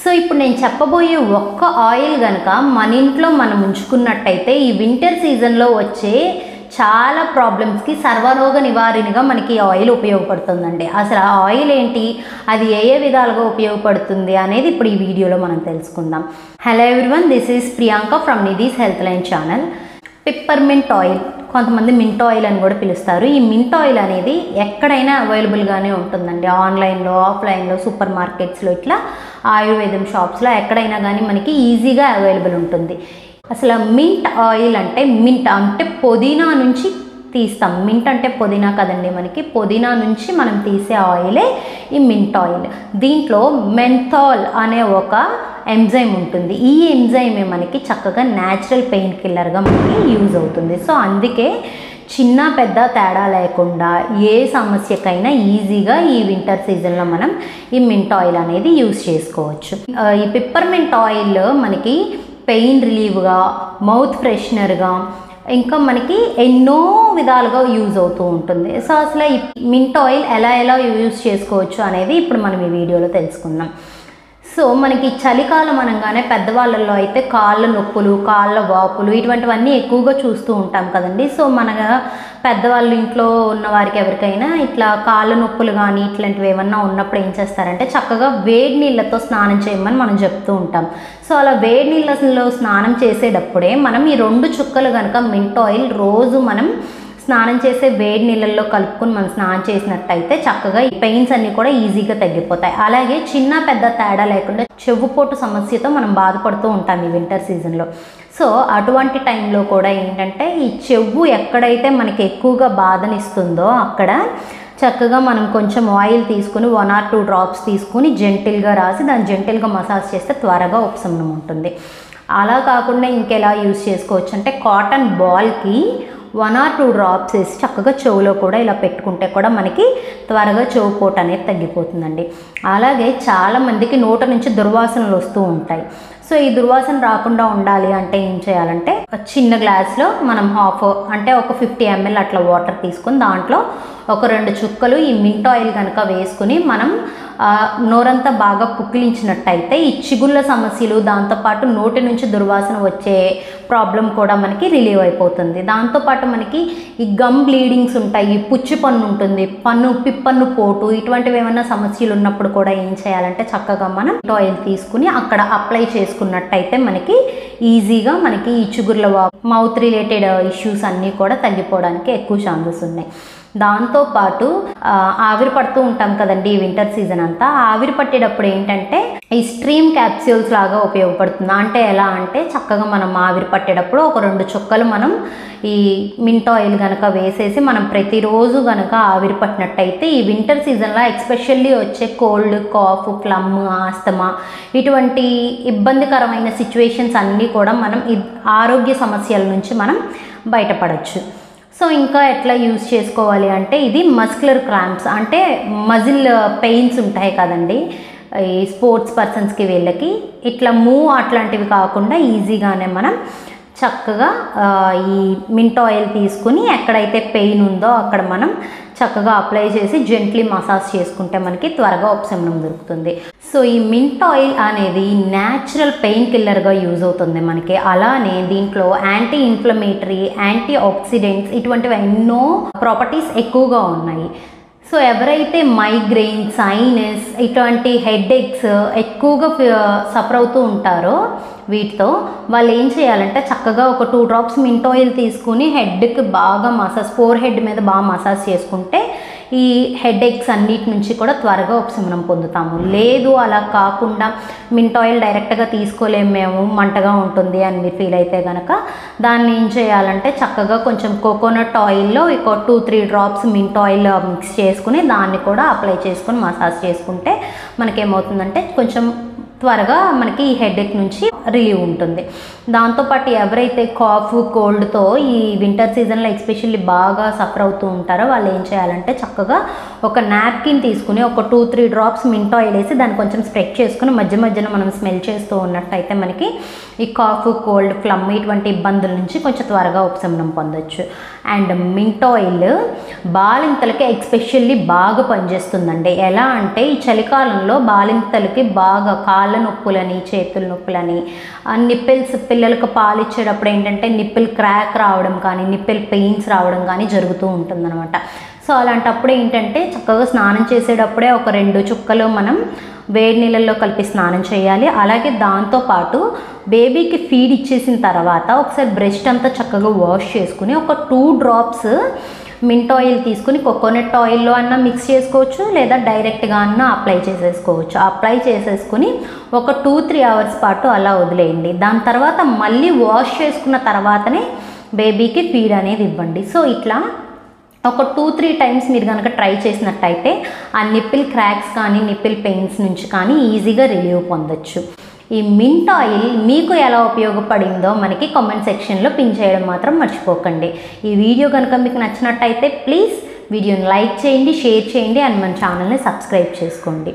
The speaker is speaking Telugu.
సో ఇప్పుడు నేను చెప్పబోయే ఒక్క ఆయిల్ కనుక మన ఇంట్లో మనం ఉంచుకున్నట్టయితే ఈ వింటర్ సీజన్లో వచ్చే చాలా ప్రాబ్లమ్స్కి సర్వరోగ నివారణగా మనకి ఆయిల్ ఉపయోగపడుతుందండి. అసలు ఆ ఆయిల్ ఏంటి, అది ఏ ఏ విధాలుగా ఉపయోగపడుతుంది అనేది ఇప్పుడు ఈ వీడియోలో మనం తెలుసుకుందాం. Hello everyone, this is Priyanka from Nidhi's health line channel. Peppermint oil, కొంతమంది మింట్ ఆయిల్ అని కూడా పిలుస్తారు. ఈ మింట్ ఆయిల్ అనేది ఎక్కడైనా అవైలబుల్గానే ఉంటుందండి. ఆన్లైన్లో, ఆఫ్లైన్లో, సూపర్ మార్కెట్స్లో, ఇట్లా ఆయుర్వేదం షాప్స్లో ఎక్కడైనా కానీ మనకి ఈజీగా అవైలబుల్ ఉంటుంది. అసలు మింట్ ఆయిల్ అంటే, మింట్ అంటే పుదీనా నుంచి తీస్తాం. మింట్ అంటే పుదీనా కదండి, మనకి పుదీనా నుంచి మనం తీసే ఆయిలే ఈ మింట్ ఆయిల్. దీంట్లో మెంథాల్ అనే ఒక ఎంజైమ్ ఉంటుంది. ఈ ఎంజైమే మనకి చక్కగా న్యాచురల్ పెయిన్ కిల్లర్గా మనకి యూజ్ అవుతుంది. సో అందుకే చిన్న పెద్ద తేడా లేకుండా ఏ సమస్యకైనా ఈజీగా ఈ వింటర్ సీజన్లో మనం ఈ మింట్ ఆయిల్ అనేది యూజ్ చేసుకోవచ్చు. ఈ పిప్పర్మింట్ ఆయిల్ మనకి పెయిన్ రిలీవ్గా, మౌత్ ఫ్రెషనర్గా, ఇంకా మనకి ఎన్నో విధాలుగా యూజ్ అవుతూ ఉంటుంది. సో అసలు ఈ మింట్ ఆయిల్ ఎలా యూజ్ చేసుకోవచ్చు అనేది ఇప్పుడు మనం ఈ వీడియోలో తెలుసుకుందాం. సో మనకి చలికాలం అనగానే పెద్దవాళ్ళల్లో అయితే కాళ్ళ నొప్పులు, కాళ్ళ వాపులు ఇటువంటివన్నీ ఎక్కువగా చూస్తూ ఉంటాం కదండి. సో మన పెద్దవాళ్ళ ఇంట్లో ఉన్న వారికి ఎవరికైనా ఇట్లా కాళ్ళ నొప్పులు కానీ ఇట్లాంటివి ఏమన్నా ఉన్నప్పుడు ఏం చేస్తారంటే చక్కగా వేడి నీళ్ళతో స్నానం చేయమని మనం చెప్తూ ఉంటాం. సో అలా వేడి నీళ్ళలో స్నానం చేసేటప్పుడే మనం ఈ 2 చుక్కలు కనుక మింట్ ఆయిల్ రోజు మనం స్నానం చేసే వేడి నీళ్ళల్లో కలుపుకొని మనం స్నానం చేసినట్టయితే చక్కగా ఈ పెయిన్స్ అన్నీ కూడా ఈజీగా తగ్గిపోతాయి. అలాగే చిన్న పెద్ద తేడా లేకుండా చెవుపోటు సమస్యతో మనం బాధపడుతూ ఉంటాం ఈ వింటర్ సీజన్లో. సో అటువంటి టైంలో కూడా ఏంటంటే ఈ చెవు ఎక్కడైతే మనకి ఎక్కువగా బాధనిస్తుందో అక్కడ చక్కగా మనం కొంచెం ఆయిల్ తీసుకుని 1 or 2 డ్రాప్స్ తీసుకుని జెంటిల్గా రాసి దాన్ని జెంటిల్గా మసాజ్ చేస్తే త్వరగా ఉపశమనం ఉంటుంది. అలా కాకుండా ఇంకెలా యూజ్ చేసుకోవచ్చు అంటే కాటన్ బాల్కి 1 or 2 డ్రాప్స్ వేసి చక్కగా చెవులో కూడా ఇలా పెట్టుకుంటే కూడా మనకి త్వరగా చెవు పోటు అనేది తగ్గిపోతుందండి. అలాగే చాలామందికి నోట నుంచి దుర్వాసనలు వస్తూ ఉంటాయి. సో ఈ దుర్వాసన రాకుండా ఉండాలి అంటే ఏం చేయాలంటే చిన్న గ్లాస్లో మనం అంటే ఒక 50 ml అట్లా వాటర్ తీసుకొని దాంట్లో ఒక 2 చుక్కలు ఈ మింట్ ఆయిల్ కనుక వేసుకుని మనం నోరంతా బాగా పుక్కిలించినట్టయితే ఈ చిగుళ్ళ సమస్యలు, దాంతోపాటు నోటి నుంచి దుర్వాసన వచ్చే ప్రాబ్లం కూడా మనకి రిలీవ్ అయిపోతుంది. దాంతోపాటు మనకి ఈ గమ్ బ్లీడింగ్స్ ఉంటాయి, పుచ్చి పన్ను ఉంటుంది, పిప్పన్ను పోటు, ఇటువంటివి ఏమైనా సమస్యలు ఉన్నప్పుడు కూడా ఏం చేయాలంటే చక్కగా మనం ఆయిల్ తీసుకుని అక్కడ అప్లై చేసుకున్నట్టయితే మనకి ఈజీగా మనకి ఈ చిగుర్ల మౌత్ రిలేటెడ్ ఇష్యూస్ అన్నీ కూడా తగ్గిపోవడానికి ఎక్కువ ఛాన్సెస్ ఉన్నాయి. దాంతోపాటు ఆవిరి పడుతూ ఉంటాం కదండి ఈ వింటర్ సీజన్ అంతా. ఆవిరి పట్టేటప్పుడు ఏంటంటే ఈ స్ట్రీమ్ క్యాప్సూల్స్ లాగా ఉపయోగపడుతుంది. అంటే ఎలా అంటే చక్కగా మనం ఆవిరి పట్టేటప్పుడు ఒక 2 చుక్కలు మనం ఈ మింట్ ఆయిల్ కనుక వేసేసి మనం ప్రతిరోజు కనుక ఆవిరి పట్టినట్టయితే ఈ వింటర్ సీజన్లో ఎక్స్పెషల్లీ వచ్చే కోల్డ్, కాఫ్, ఫ్లమ్, ఆస్తమా ఇటువంటి ఇబ్బందికరమైన సిచ్యువేషన్స్ అన్నీ కూడా మనం ఆరోగ్య సమస్యల నుంచి మనం బయటపడవచ్చు. సో ఇంకా ఎట్లా యూజ్ చేసుకోవాలి అంటే ఇది మస్కులర్ క్రాంప్స్ అంటే మజిల్ పెయిన్స్ ఉంటాయి కదండి ఈ స్పోర్ట్స్ పర్సన్స్కి, వీళ్ళకి ఇట్లా అట్లాంటివి కాకుండా ఈజీగానే మనం చక్కగా ఈ మింట్ ఆయిల్ తీసుకుని ఎక్కడైతే పెయిన్ ఉందో అక్కడ మనం చక్కగా అప్లై చేసి జెంట్లీ మసాజ్ చేసుకుంటే మనకి త్వరగా ఉపశమనం దొరుకుతుంది. సో ఈ మింట్ ఆయిల్ అనేది న్యాచురల్ పెయిన్ కిల్లర్గా యూజ్ అవుతుంది మనకి. అలానే దీంట్లో యాంటీ ఇన్ఫ్లమేటరీ, యాంటీ ఆక్సిడెంట్స్ ఇటువంటివి ఎన్నో ప్రాపర్టీస్ ఎక్కువగా ఉన్నాయి. సో ఎవరైతే మైగ్రెయిన్, సైనస్ ఇటువంటి హెడేక్స్ ఎక్కువగా సఫర్ అవుతూ ఉంటారో వీటితో వాళ్ళు ఏం చేయాలంటే చక్కగా ఒక 2 డ్రాప్స్ మింట్ ఆయిల్ తీసుకుని హెడ్కి బాగా ఫోర్ హెడ్ మీద బాగా మసాజ్ చేసుకుంటే ఈ హెడేక్స్ అన్నిటి నుంచి కూడా త్వరగా ఉపశమనం పొందుతాము. లేదు అలా కాకుండా మింట్ ఆయిల్ డైరెక్ట్గా తీసుకోలేము మేము, మంటగా ఉంటుంది అని మీరు ఫీల్ అయితే కనుక దాన్ని ఏం చేయాలంటే చక్కగా కొంచెం కోకోనట్ ఆయిల్లో ఒక 2-3 డ్రాప్స్ మింట్ ఆయిల్ మిక్స్ చేసుకుని దాన్ని కూడా అప్లై చేసుకొని మసాజ్ చేసుకుంటే మనకేమవుతుందంటే కొంచెం త్వరగా మనకి ఈ హెడేక్ నుంచి రిలీవ్ ఉంటుంది. దాంతోపాటు ఎవరైతే కాఫ్, కోల్డ్తో ఈ వింటర్ సీజన్లో ఎస్పెషల్లీ బాగా సఫర్ అవుతూ ఉంటారో వాళ్ళు ఏం చేయాలంటే చక్కగా ఒక నాప్కిన్ తీసుకుని ఒక 2-3 డ్రాప్స్ మింట్ ఆయిల్ వేసి దాన్ని కొంచెం స్ప్రెడ్ చేసుకుని మధ్య మధ్యన మనం స్మెల్ చేస్తూ ఉన్నట్టయితే మనకి ఈ కాఫ్, కోల్డ్, ఫ్లమ్ ఇటువంటి ఇబ్బందుల నుంచి కొంచెం త్వరగా ఉపశమనం పొందొచ్చు. అండ్ మింట్ ఆయిల్ బాలింతలకి ఎస్పెషల్లీ బాగా పనిచేస్తుందండి. ఎలా అంటే ఈ చలికాలంలో బాలింతలకి బాగా కాళ్ళ కాళ్ళ నొప్పులని, చేతుల నొప్పులని, నిప్పిల్స్ పిల్లలకు పాలు ఇచ్చేటప్పుడు ఏంటంటే నిప్పిల్ క్రాక్ రావడం కానీ, నిప్పిల్ పెయిన్స్ రావడం కానీ జరుగుతూ ఉంటుందన్నమాట. సో అలాంటప్పుడు ఏంటంటే చక్కగా స్నానం చేసేటప్పుడే ఒక 2 చుక్కలు మనం వేడి నీళ్ళల్లో కలిపి స్నానం చేయాలి. అలాగే దాంతోపాటు బేబీకి ఫీడ్ ఇచ్చేసిన తర్వాత ఒకసారి బ్రెస్ట్ అంతా చక్కగా వాష్ చేసుకుని ఒక 2 డ్రాప్స్ మింట్ ఆయిల్ తీసుకుని కోకోనట్ ఆయిల్లో అన్నా మిక్స్ చేసుకోవచ్చు, లేదా డైరెక్ట్గా అన్నా అప్లై చేసేసుకోవచ్చు. అప్లై చేసేసుకుని ఒక 2-3 అవర్స్ పాటు అలా వదిలేయండి. దాని తర్వాత మళ్ళీ వాష్ చేసుకున్న తర్వాతనే బేబీకి ఫీడ్ అనేది ఇవ్వండి. సో ఇట్లా ఒక 2-3 టైమ్స్ మీరు కనుక ట్రై చేసినట్టయితే ఆ నిప్పిల్ క్రాక్స్ కానీ, నిప్పిల్ పెయిన్స్ నుంచి కానీ ఈజీగా రిలీవ్ పొందొచ్చు. ఈ మింట్ ఆయిల్ మీకు ఎలా ఉపయోగపడిందో మనకి కామెంట్ సెక్షన్లో పిన్ చేయడం మాత్రం మర్చిపోకండి. ఈ వీడియో కనుక మీకు నచ్చినట్టయితే ప్లీజ్ వీడియోని లైక్ చేయండి, షేర్ చేయండి అండ్ మన ఛానల్ని సబ్స్క్రైబ్ చేసుకోండి.